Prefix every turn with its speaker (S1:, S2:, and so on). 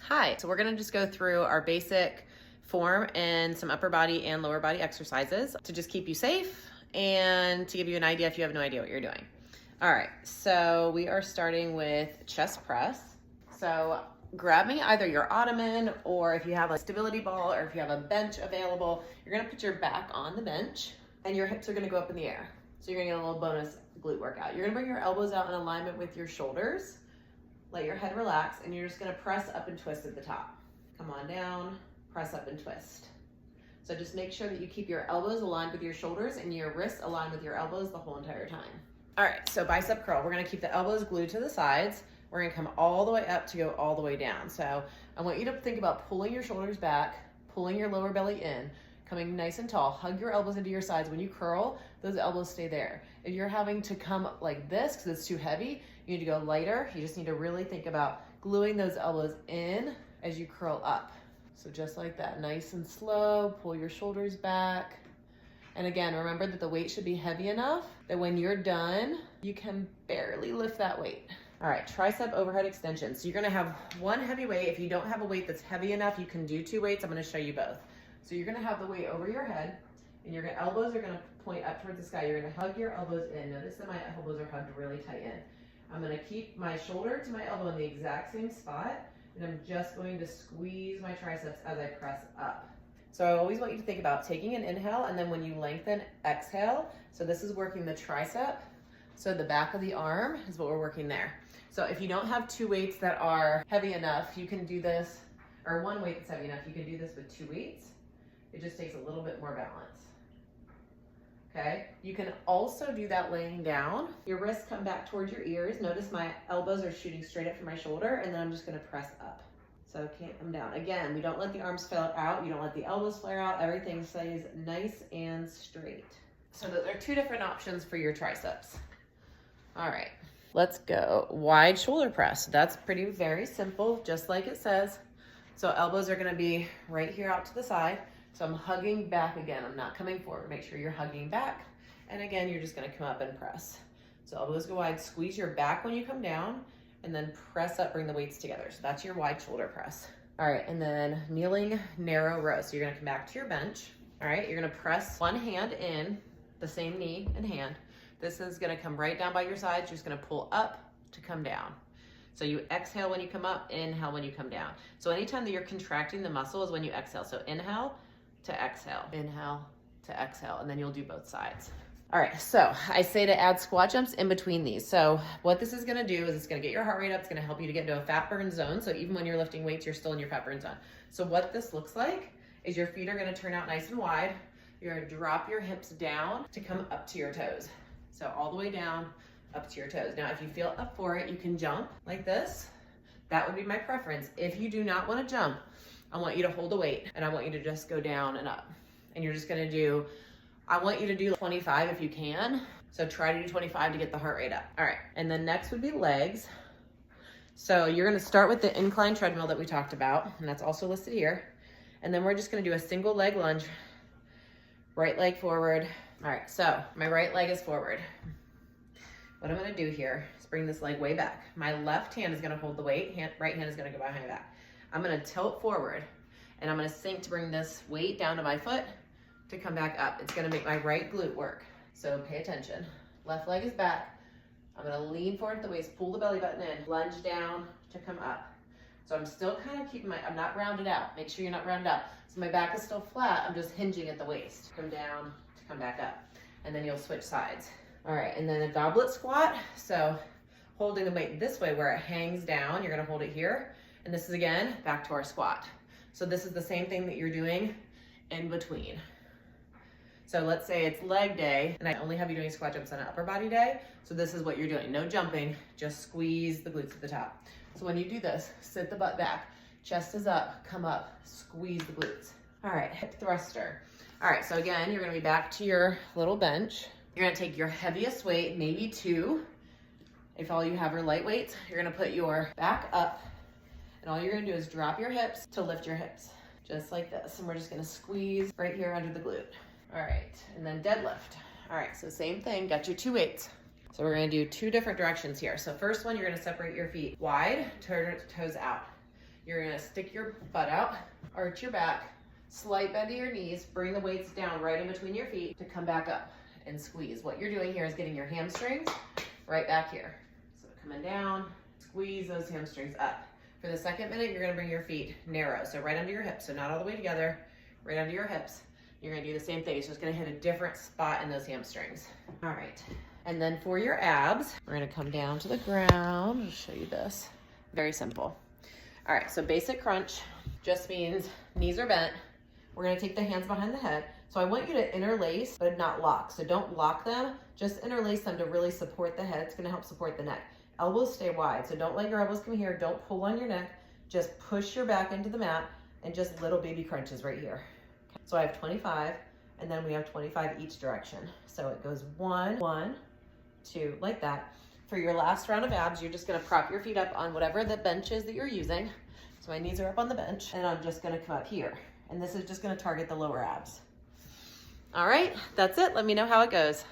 S1: Hi, so we're gonna just go through our basic form and some upper body and lower body exercises to just keep you safe and to give you an idea if you have no idea what you're doing. All right, so we are starting with chest press. So grabbing either your ottoman, or if you have a stability ball, or if you have a bench available, you're gonna put your back on the bench and your hips are gonna go up in the air. So you're gonna get a little bonus glute workout. You're gonna bring your elbows out in alignment with your shoulders. Let your head relax, and you're just gonna press up and twist at the top. Come on down, press up and twist. So just make sure that you keep your elbows aligned with your shoulders and your wrists aligned with your elbows the whole entire time. All right, so bicep curl. We're gonna keep the elbows glued to the sides. We're gonna come all the way up to go all the way down. So I want you to think about pulling your shoulders back, pulling your lower belly in, coming nice and tall. Hug your elbows into your sides. When you curl, those elbows stay there. If you're having to come like this because it's too heavy, you need to go lighter. You just need to really think about gluing those elbows in as you curl up. So just like that, nice and slow, pull your shoulders back. And again, remember that the weight should be heavy enough that when you're done, you can barely lift that weight. All right, tricep overhead extension. So you're gonna have one heavy weight. If you don't have a weight that's heavy enough, you can do two weights. I'm gonna show you both. So you're gonna have the weight over your head, and your elbows are gonna point up towards the sky. You're gonna hug your elbows in. Notice that my elbows are hugged really tight in. I'm gonna keep my shoulder to my elbow in the exact same spot, and I'm just going to squeeze my triceps as I press up. So I always want you to think about taking an inhale, and then when you lengthen, exhale. So this is working the tricep. So the back of the arm is what we're working there. So if you don't have two weights that are heavy enough, you can do this, or one weight that's heavy enough, you can do this with two weights. It just takes a little bit more balance. Okay, you can also do that laying down. Your wrists come back towards your ears. Notice my elbows are shooting straight up from my shoulder, and then I'm just gonna press up. So can't come down. Again, we don't let the arms flare out. You don't let the elbows flare out. Everything stays nice and straight. So those are two different options for your triceps. All right, let's go. Wide shoulder press. That's very simple, just like it says. So elbows are gonna be right here out to the side. So I'm hugging back again. I'm not coming forward. Make sure you're hugging back. And again, you're just gonna come up and press. So elbows go wide, squeeze your back when you come down, and then press up, bring the weights together. So that's your wide shoulder press. All right, and then kneeling narrow row. So you're gonna come back to your bench. All right, you're gonna press one hand in, the same knee and hand. This is gonna come right down by your sides. You're just gonna pull up to come down. So you exhale when you come up, inhale when you come down. So anytime that you're contracting the muscle is when you exhale. So inhale to exhale, inhale to exhale, and then you'll do both sides. All right, so I say to add squat jumps in between these. So what this is gonna do is it's gonna get your heart rate up. It's gonna help you to get into a fat burn zone. So even when you're lifting weights, you're still in your fat burn zone. So what this looks like is your feet are gonna turn out nice and wide. You're gonna drop your hips down to come up to your toes. So all the way down, up to your toes. Now, if you feel up for it, you can jump like this. That would be my preference. If you do not wanna jump, I want you to hold the weight, and I want you to just go down and up. And you're just gonna do, I want you to do 25 if you can. So try to do 25 to get the heart rate up. All right, and then next would be legs. So you're gonna start with the incline treadmill that we talked about, and that's also listed here. And then we're just gonna do a single leg lunge, right leg forward. All right, so my right leg is forward. What I'm gonna do here is bring this leg way back. My left hand is gonna hold the weight, right hand is gonna go behind my back. I'm gonna tilt forward, and I'm gonna sink to bring this weight down to my foot to come back up. It's gonna make my right glute work. So pay attention. Left leg is back. I'm gonna lean forward at the waist, pull the belly button in, lunge down to come up. So I'm still kind of keeping I'm not rounded out. Make sure you're not rounded out. So my back is still flat. I'm just hinging at the waist. Come down to come back up. And then you'll switch sides. All right, and then a goblet squat. So holding the weight this way where it hangs down, you're gonna hold it here. And this is again, back to our squat. So this is the same thing that you're doing in between. So let's say it's leg day, and I only have you doing squat jumps on an upper body day. So this is what you're doing, no jumping, just squeeze the glutes at the top. So when you do this, sit the butt back, chest is up, come up, squeeze the glutes. All right, hip thruster. All right, so again, you're gonna be back to your little bench. You're gonna take your heaviest weight, maybe two. If all you have are light weights, you're gonna put your back up, and all you're gonna do is drop your hips to lift your hips, just like this. And we're just gonna squeeze right here under the glute. All right, and then deadlift. All right, so same thing, got your two weights. So we're gonna do two different directions here. So first one, you're gonna separate your feet wide, turn toes out. You're gonna stick your butt out, arch your back, slight bend to your knees, bring the weights down right in between your feet to come back up and squeeze. What you're doing here is getting your hamstrings right back here. So coming down, squeeze those hamstrings up. For the second minute, you're gonna bring your feet narrow, so right under your hips, so not all the way together, right under your hips. You're gonna do the same thing. It's just gonna hit a different spot in those hamstrings. All right, and then for your abs, we're gonna come down to the ground. I'll show you this. Very simple. All right, so basic crunch just means knees are bent. We're gonna take the hands behind the head. So I want you to interlace, but not lock. So don't lock them, just interlace them to really support the head. It's gonna help support the neck. Elbows stay wide, so don't let your elbows come here. Don't pull on your neck. Just push your back into the mat and just little baby crunches right here. So I have 25, and then we have 25 each direction. So it goes 1, 1, 2, like that. For your last round of abs, you're just gonna prop your feet up on whatever the bench is that you're using. So my knees are up on the bench, and I'm just gonna come up here. And this is just gonna target the lower abs. All right, that's it. Let me know how it goes.